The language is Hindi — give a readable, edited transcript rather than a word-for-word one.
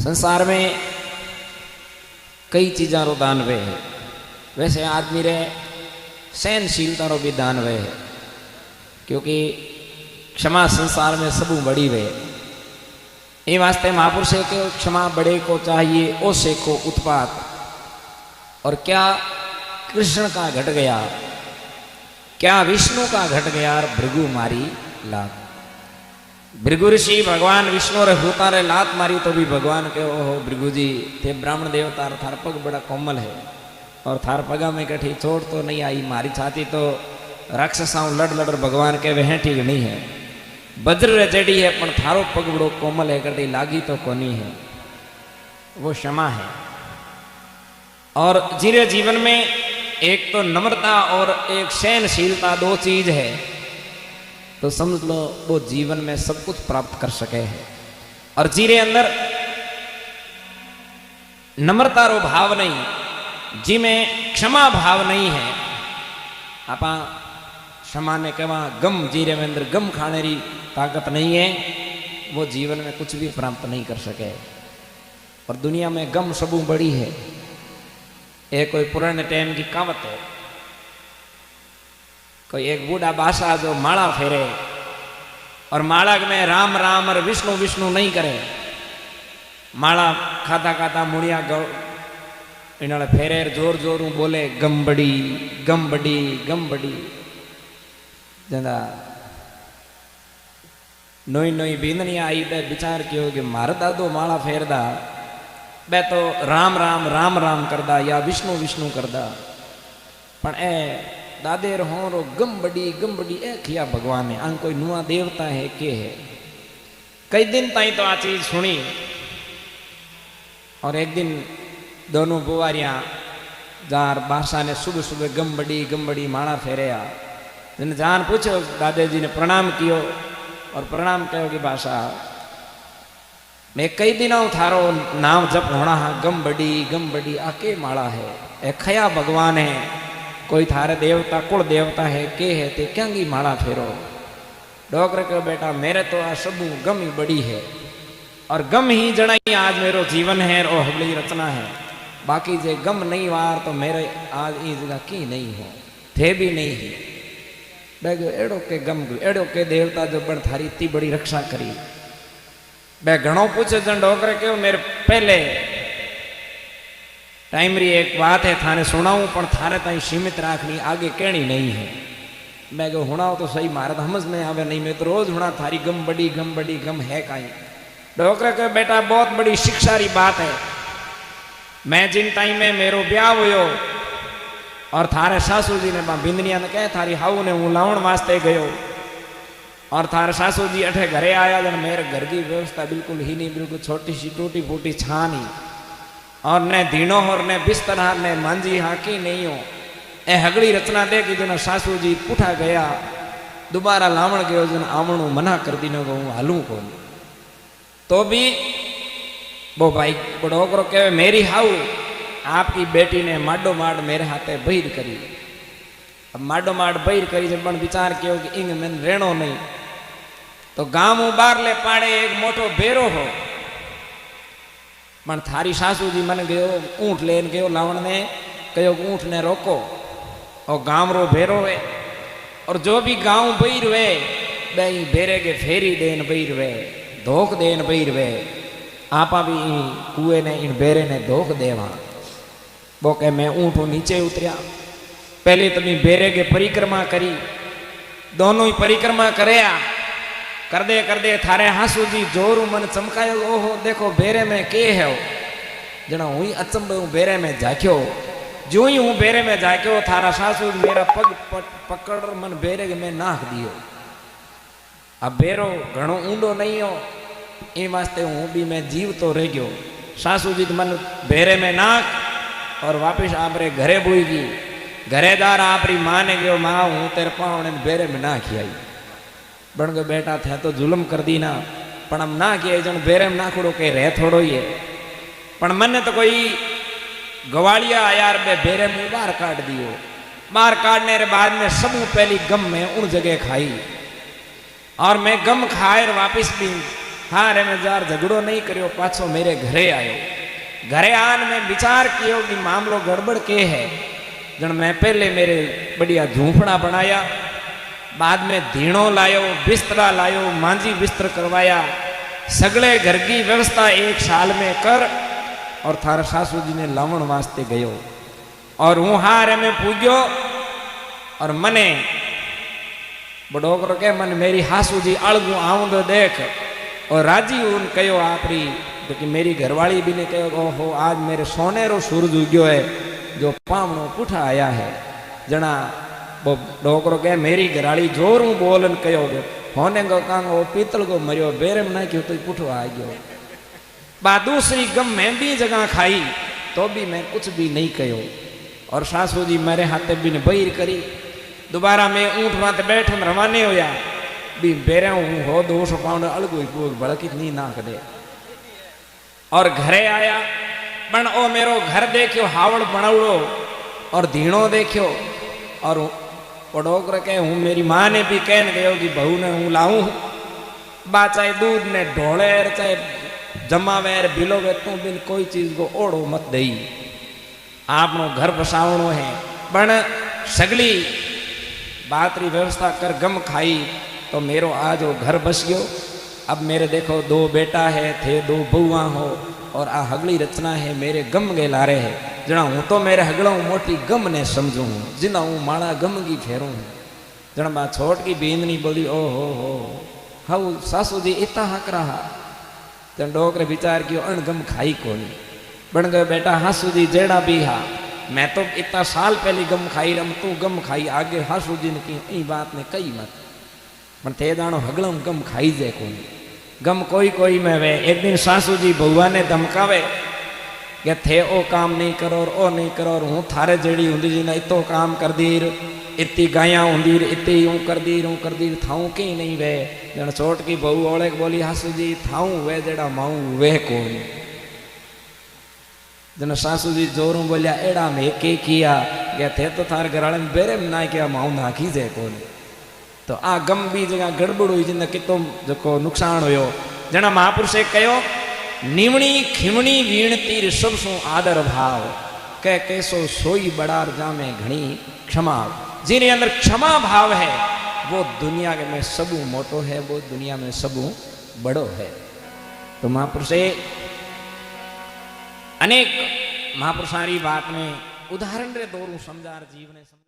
संसार में कई चीज़ों रो दान वे है। वैसे आदमी रे सहनशीलता रो भी दान वे है, क्योंकि क्षमा संसार में सबू बड़ी वे। ये वास्ते महापुरुष के क्षमा बड़े को चाहिए ओ सेको उत्पात। और क्या कृष्ण का घट गया, क्या विष्णु का घट गया, भृगु मारी लात। भृगु ऋषि भगवान विष्णु रे होता रे लात मारी तो भी भगवान के ओहो भृगु जी थे ब्राह्मण देवता, थार पग बड़ा कोमल है और थार पगा में कठी चोट तो नहीं आई, मारी छाती तो राक्षसाओं लड़ लड़ भगवान के वह ठीक नहीं है। वज्र रे जड़ी है पण थारो पग बड़ो कोमल है, कटी लागी तो कोनी है। वो क्षमा है। और जीरे जीवन में एक तो नम्रता और एक सहनशीलता, दो चीज है तो समझ लो वो जीवन में सब कुछ प्राप्त कर सके है। और जीरे अंदर नम्रता रो भाव नहीं, जी में क्षमा भाव नहीं है, आपा क्षमा ने कहवा गम, जीरे में अंदर गम खाने री ताकत नहीं है, वो जीवन में कुछ भी प्राप्त नहीं कर सके। और दुनिया में गम सबू बड़ी है। एक कोई पुराने टाइम की कहावत है, कोई एक बूढ़ा बादशाह जो माला फेरे और माला में राम राम और विष्णु विष्णु नहीं करे, माला खाता खाता मुड़िया इन्होंने फेरे जोर जोर बोले गम बड़ी गम बड़ी गम बड़ी। जंदा नोई नोई बींदनी आई बे विचार कियो कि मारा दादो माला फेरदा बे तो राम राम राम राम करदा या विष्णु विष्णु करदा, पण ए दादे रो रो गम बड़ी ए किया भगवान ने आन कोई नुआ देवता है के है। कई दिन ताई तो आ चीज सुनी। और एक दिन दोनों बुआरियां जार बादशाह ने सुबह सुबह गम बड़ी माला फेरया। जिन जान पूछो, दादे जी ने प्रणाम कियो और प्रणाम कहो कि बादशाह मैं कई दिनों थारो नाम जप होना है गम बड़ी आके माला है, ए खया भगवान है, कोई थारे देवता कुल देवता है के है ते क्यांगी माला फेरो। डॉक्टर कहो बेटा मेरे तो आ सब गम ही बड़ी है और गम ही जड़ा ही आज मेरो जीवन है और हगली रचना है। बाकी जे गम नहीं वार तो मेरे आज ई जगह की नहीं हो थे भी नहीं ही। बैगो एड़ो के गम एड़ो के देवता जो बड़ थारी इतनी बड़ी रक्षा करी। बै घणो पूछे जन डॉक्टर कहो मेरे पहले टाइम री एक बात है थाने सुनाऊं पण थारे ताई सीमित राखनी, आगे कहनी नहीं है। मैं कहो हुणाओ तो सही, मारे तो समझ में आवे नहीं, मैं तो रोज हुणा थारी गम बड़ी गम है काई। डॉक्टर कहे बेटा बहुत बड़ी शिक्षा री बात है। मैं जिन टाइम में मेरो ब्याह हुयो और थारे सासू जी ने बिंदनिया ने कहे थारी हाऊ ने हूँ लावण वास्ते गयो और थारे सासू जी अठे घरे आया जन मेरे घर की व्यवस्था बिल्कुल ही नहीं, बिल्कुल छोटी सी टूटी फूटी छान ही और ने धीनो और ने बिस्तर ने मांझी हाकी नहीं हो। ए हगड़ी रचना दे कि जन सासू जी पुठा गया दोबारा लावण गयो जन आवणु मना कर दी नो हूँ हालू कौन। तो भी वो भाई बड़ोकरो कहे मेरी हाउ आपकी बेटी ने माडो माड मेरे हाथे बहिर करी। अब माडो माड बहिर करी जब विचार किया कि इंग में रेणो नहीं तो गांव बार ले पाड़े एक मोटो बेरो हो। पण थारी सासू जी मन गयो ऊँट लेन गयो लावण ने कहो ऊँट ने रोको और गांव रो भेरो है और जो भी गांव बहिर वे बई बेरे के फेरी देन बहिर वे धोख देन बहिर वे आपा भी कुएं ने इन बेरे ने धोख देवा। वो कह मैं ऊँट नीचे उतरिया, पहले तुम्हें बेरे के परिक्रमा करी, दोनों ही परिक्रमा करया कर दे थारे हासू जी जोरू मन चमकायो। ओहो देखो बेरे में के है जना हुई अचंब हूँ बेरे में जाक्यो, जो ही हूँ बेरे में जाक्यो थारा सासू मेरा पग पकड़ मन बेरे में नाख दियो। अब बेरो घणो ऊंडो नहीं हो ए वास्ते हूँ भी मैं जीव तो रह गयो। सासू जी मन बेरे में नाख और वापिस आपरे घरे बोई गई। घरेदार आपरी माँ ने गयो माँ हूँ तेरे पाँव बेरे में नाखी आई। बन गए बेटा थे तो जुलम कर दी ना पण हम ना किया जन बेरे में नाखड़ो के रह थोड़ो ही है। पण मन तो कोई गवालिया यार बे बेरे में बाहर काट दियो। बाहर काटने के बाद में सब पहली गम में उन जगह खाई और मैं गम खाए वापिस भी हाँ रे मैं जार झगड़ो नहीं करियो, पाछो मेरे घरे आयो। घरे आन में विचार कियो कि मामलो गड़बड़ के है। जन मैं पहले मेरे बढ़िया झूंपड़ा बनाया, बाद में धीणो लायो, बिस्तरा लायो, मांझी बिस्तर करवाया, सगले घर की व्यवस्था एक साल में कर और थारा सासू जी ने लावण वास्ते गयो। और हूँ हारे में पूज्यो और मने बड़ोकरो के मन मेरी हासू जी अड़गू आऊं तो देख। और राजी उन कहो आपरी क्योंकि मेरी घरवाली भी ने कहो ओहो आज मेरे सोनेरो सूरज उग्यो है जो पावणो पुठा आया है। जना वो डोकरो के मेरी घरवाली जोरू बोलन कहो होने गो कांग वो पीतल को मरियो बेरे में ना क्यों तो पुठो आ गयो। बा दूसरी गम मैं भी जगह खाई तो भी मैं कुछ भी नहीं कहो। और सासू जी मेरे हाथे भी ने बहिर करी। दोबारा मैं ऊँट माते बैठन रवाने होया भी बेरे हूँ हो 200 पाउंड अलगू भड़की नहीं नाक दे। और घरे आया पण ओ मेरो घर देखियो हावड़ बनावड़ो और धीणो देखियो। और पड़ोकर के हूँ मेरी माँ ने भी कहन गयो कि बहू ने हूँ लाऊं बा चाहे दूध ने ढोले चाहे जमावे बिलोवे तू बिन कोई चीज को ओढ़ो मत दई। आपनो घर बसावणो है पण सगली बातरी व्यवस्था कर गम खाई तो मेरो आज वो घर बस गयो। अब मेरे देखो 2 बेटा है थे 2 बहुआ हो और आ हगली रचना है मेरे गम गे लारे है। जना हूँ तो मेरे हगलों मोटी गम ने समझू हूँ जिना हूँ माड़ा गम की फेरू हूँ। जना बा छोट की बींदनी बोली ओ हो हाउ सासू जी इतना हक रहा। जन डोकरे विचार कियो अणगम खाई कोनी बन गए बेटा हासू जी जेड़ा भी हा मैं तो इतना साल पहले गम खाई रम तू गम खाई आगे हासू जी ने की बात ने कही मत पर थे जानो हगलम गम खाई जे कोनी। गम कोई कोई में वे। एक दिन सासू जी बउआ ने धमकावे कि थे ओ काम नहीं करो और ओ नहीं करो और हूँ थारे जेड़ी हुंदी जी ने इतो काम कर दीर इतनी गाया हुंदी इतनी यूं कर दीर थाऊं कहीं नहीं वे। जन छोट की बहू ओले बोली हासू जी थाऊं वे जेड़ा माऊ वे कौन। जन सासू जी जोरू बोलिया एड़ा में के किया क्या थे तो थार घराले में बेरे में ना किया माऊ नाखी जे कौन। तो आ गम भी जगह गड़बड़ हुई जिन कितो जो नुकसान हुयो। जना महापुरुषे कहो निवणी खिमणी वीणती ऋषभ सु आदर भाव कह कैसो सोई बड़ार जामे घणी क्षमा। जिन अंदर क्षमा भाव है वो दुनिया के में सबू मोटो है वो दुनिया में सबू बड़ो है। तो महापुरुषे अनेक महापुरुषारी बात में उदाहरण रे दोरू समझार जीवने